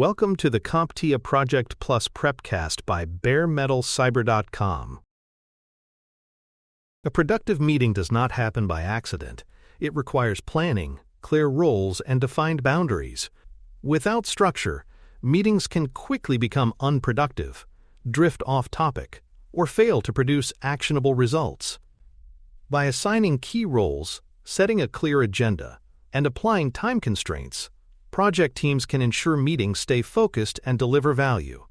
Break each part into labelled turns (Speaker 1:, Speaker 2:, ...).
Speaker 1: Welcome to the CompTIA Project Plus Prepcast by baremetalcyber.com. A productive meeting does not happen by accident. It requires planning, clear roles, and defined boundaries. Without structure, meetings can quickly become unproductive, drift off topic, or fail to produce actionable results. By assigning key roles, setting a clear agenda, and applying time constraints, project teams can ensure meetings stay focused and deliver value.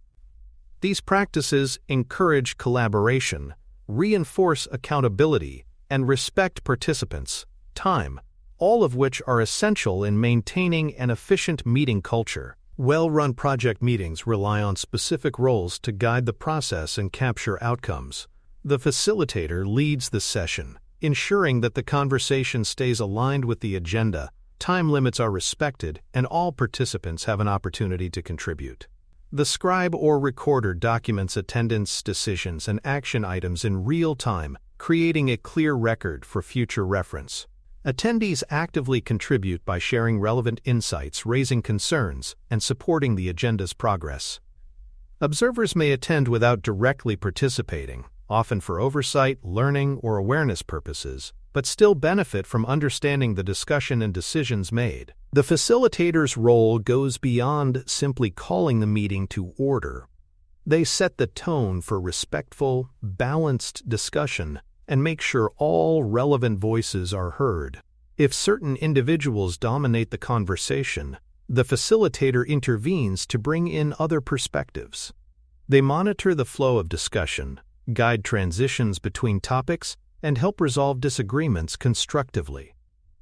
Speaker 1: These practices encourage collaboration, reinforce accountability, and respect participants' time, all of which are essential in maintaining an efficient meeting culture. Well-run project meetings rely on specific roles to guide the process and capture outcomes. The facilitator leads the session, ensuring that the conversation stays aligned with the agenda, time limits are respected, and all participants have an opportunity to contribute. The scribe or recorder documents attendance decisions and action items in real time, creating a clear record for future reference. Attendees actively contribute by sharing relevant insights, raising concerns, and supporting the agenda's progress. Observers may attend without directly participating, often for oversight, learning, or awareness purposes, but still benefit from understanding the discussion and decisions made. The facilitator's role goes beyond simply calling the meeting to order. They set the tone for respectful, balanced discussion and make sure all relevant voices are heard. If certain individuals dominate the conversation, the facilitator intervenes to bring in other perspectives. They monitor the flow of discussion, guide transitions between topics, and help resolve disagreements constructively.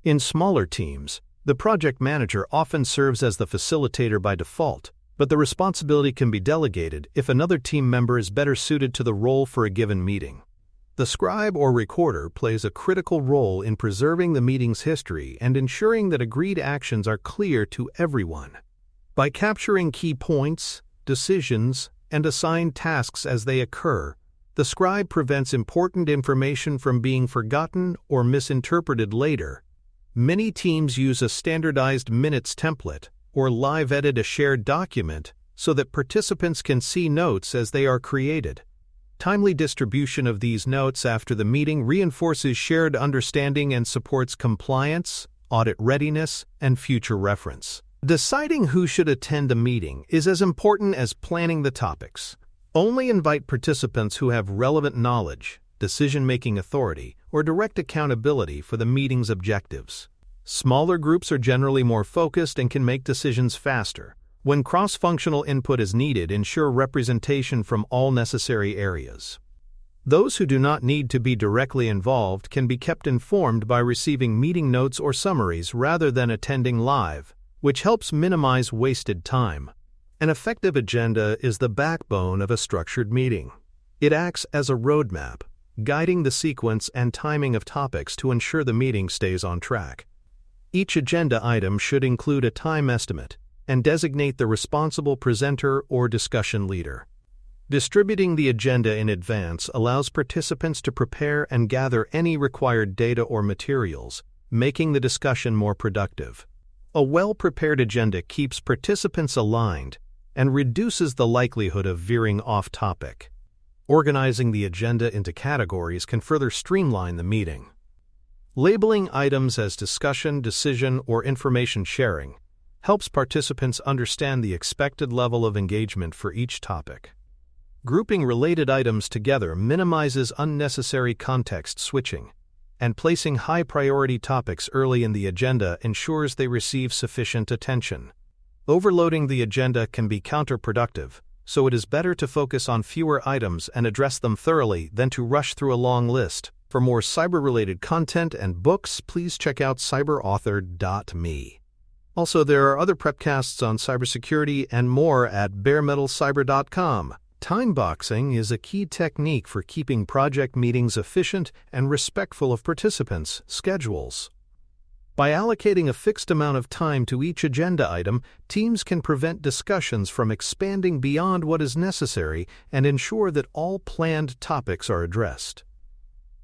Speaker 1: In smaller teams, the project manager often serves as the facilitator by default, but the responsibility can be delegated if another team member is better suited to the role for a given meeting. The scribe or recorder plays a critical role in preserving the meeting's history and ensuring that agreed actions are clear to everyone. By capturing key points, decisions, and assigned tasks as they occur, the scribe prevents important information from being forgotten or misinterpreted later. Many teams use a standardized minutes template or live edit a shared document so that participants can see notes as they are created. Timely distribution of these notes after the meeting reinforces shared understanding and supports compliance, audit readiness, and future reference. Deciding who should attend a meeting is as important as planning the topics. Only invite participants who have relevant knowledge, decision-making authority, or direct accountability for the meeting's objectives. Smaller groups are generally more focused and can make decisions faster. When cross-functional input is needed, ensure representation from all necessary areas. Those who do not need to be directly involved can be kept informed by receiving meeting notes or summaries rather than attending live, which helps minimize wasted time. An effective agenda is the backbone of a structured meeting. It acts as a roadmap, guiding the sequence and timing of topics to ensure the meeting stays on track. Each agenda item should include a time estimate and designate the responsible presenter or discussion leader. Distributing the agenda in advance allows participants to prepare and gather any required data or materials, making the discussion more productive. A well-prepared agenda keeps participants aligned and reduces the likelihood of veering off topic. Organizing the agenda into categories can further streamline the meeting. Labeling items as discussion, decision, or information sharing helps participants understand the expected level of engagement for each topic. Grouping related items together minimizes unnecessary context switching, and placing high-priority topics early in the agenda ensures they receive sufficient attention. Overloading the agenda can be counterproductive, so it is better to focus on fewer items and address them thoroughly than to rush through a long list. For more cyber-related content and books, please check out cyberauthor.me. Also, there are other prepcasts on cybersecurity and more at baremetalcyber.com. Timeboxing is a key technique for keeping project meetings efficient and respectful of participants' schedules. By allocating a fixed amount of time to each agenda item, teams can prevent discussions from expanding beyond what is necessary and ensure that all planned topics are addressed.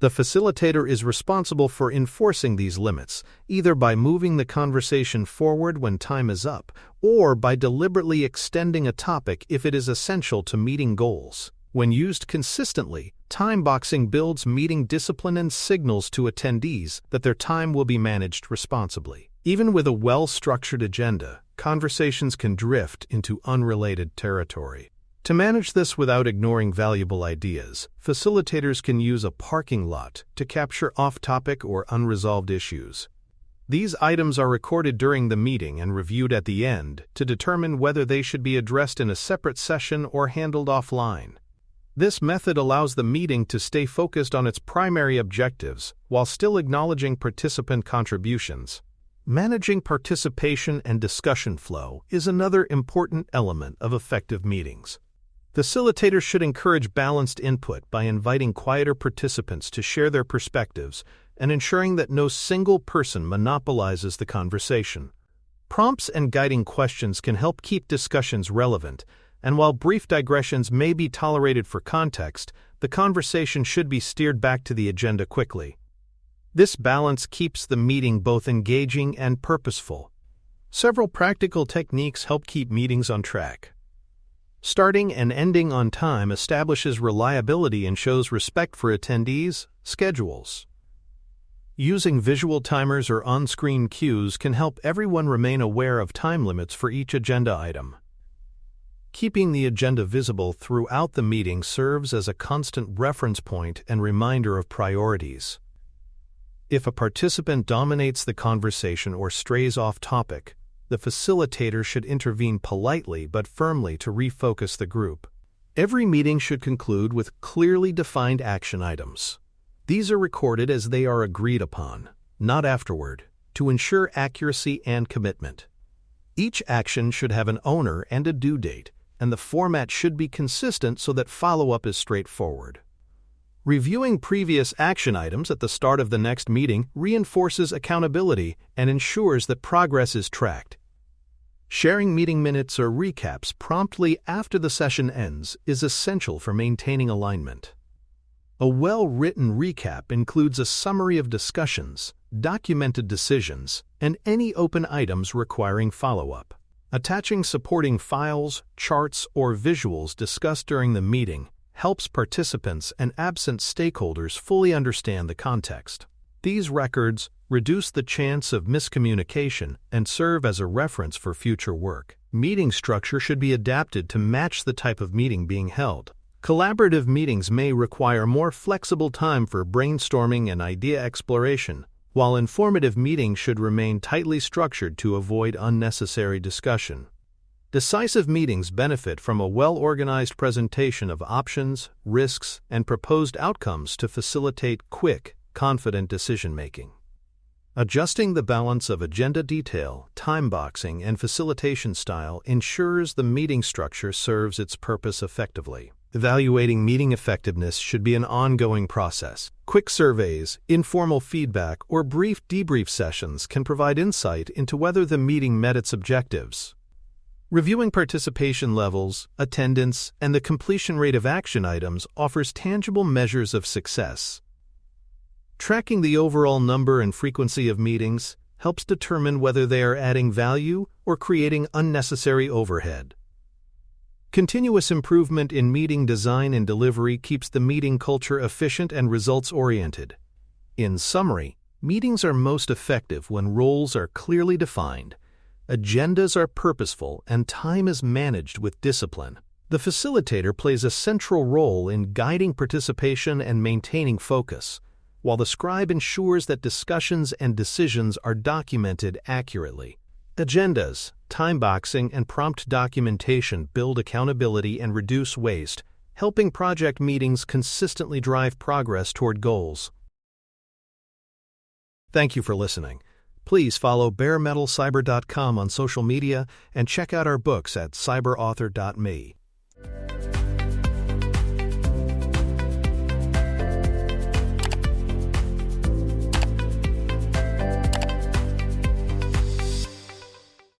Speaker 1: The facilitator is responsible for enforcing these limits, either by moving the conversation forward when time is up, or by deliberately extending a topic if it is essential to meeting goals. When used consistently, timeboxing builds meeting discipline and signals to attendees that their time will be managed responsibly. Even with a well-structured agenda, conversations can drift into unrelated territory. To manage this without ignoring valuable ideas, facilitators can use a parking lot to capture off-topic or unresolved issues. These items are recorded during the meeting and reviewed at the end to determine whether they should be addressed in a separate session or handled offline. This method allows the meeting to stay focused on its primary objectives while still acknowledging participant contributions. Managing participation and discussion flow is another important element of effective meetings. Facilitators should encourage balanced input by inviting quieter participants to share their perspectives and ensuring that no single person monopolizes the conversation. Prompts and guiding questions can help keep discussions relevant, and while brief digressions may be tolerated for context, the conversation should be steered back to the agenda quickly. This balance keeps the meeting both engaging and purposeful. Several practical techniques help keep meetings on track. Starting and ending on time establishes reliability and shows respect for attendees' schedules. Using visual timers or on-screen cues can help everyone remain aware of time limits for each agenda item. Keeping the agenda visible throughout the meeting serves as a constant reference point and reminder of priorities. If a participant dominates the conversation or strays off topic, the facilitator should intervene politely but firmly to refocus the group. Every meeting should conclude with clearly defined action items. These are recorded as they are agreed upon, not afterward, to ensure accuracy and commitment. Each action should have an owner and a due date, and the format should be consistent so that follow-up is straightforward. Reviewing previous action items at the start of the next meeting reinforces accountability and ensures that progress is tracked. Sharing meeting minutes or recaps promptly after the session ends is essential for maintaining alignment. A well-written recap includes a summary of discussions, documented decisions, and any open items requiring follow-up. Attaching supporting files, charts, or visuals discussed during the meeting helps participants and absent stakeholders fully understand the context. These records reduce the chance of miscommunication and serve as a reference for future work. Meeting structure should be adapted to match the type of meeting being held. Collaborative meetings may require more flexible time for brainstorming and idea exploration, while informative meetings should remain tightly structured to avoid unnecessary discussion. Decisive meetings benefit from a well-organized presentation of options, risks, and proposed outcomes to facilitate quick, confident decision-making. Adjusting the balance of agenda detail, timeboxing, and facilitation style ensures the meeting structure serves its purpose effectively. Evaluating meeting effectiveness should be an ongoing process. Quick surveys, informal feedback, or brief debrief sessions can provide insight into whether the meeting met its objectives. Reviewing participation levels, attendance, and the completion rate of action items offers tangible measures of success. Tracking the overall number and frequency of meetings helps determine whether they are adding value or creating unnecessary overhead. Continuous improvement in meeting design and delivery keeps the meeting culture efficient and results-oriented. In summary, meetings are most effective when roles are clearly defined, agendas are purposeful, and time is managed with discipline. The facilitator plays a central role in guiding participation and maintaining focus, while the scribe ensures that discussions and decisions are documented accurately. Agendas, timeboxing, and prompt documentation build accountability and reduce waste, helping project meetings consistently drive progress toward goals. Thank you for listening. Please follow baremetalcyber.com on social media and check out our books at cyberauthor.me.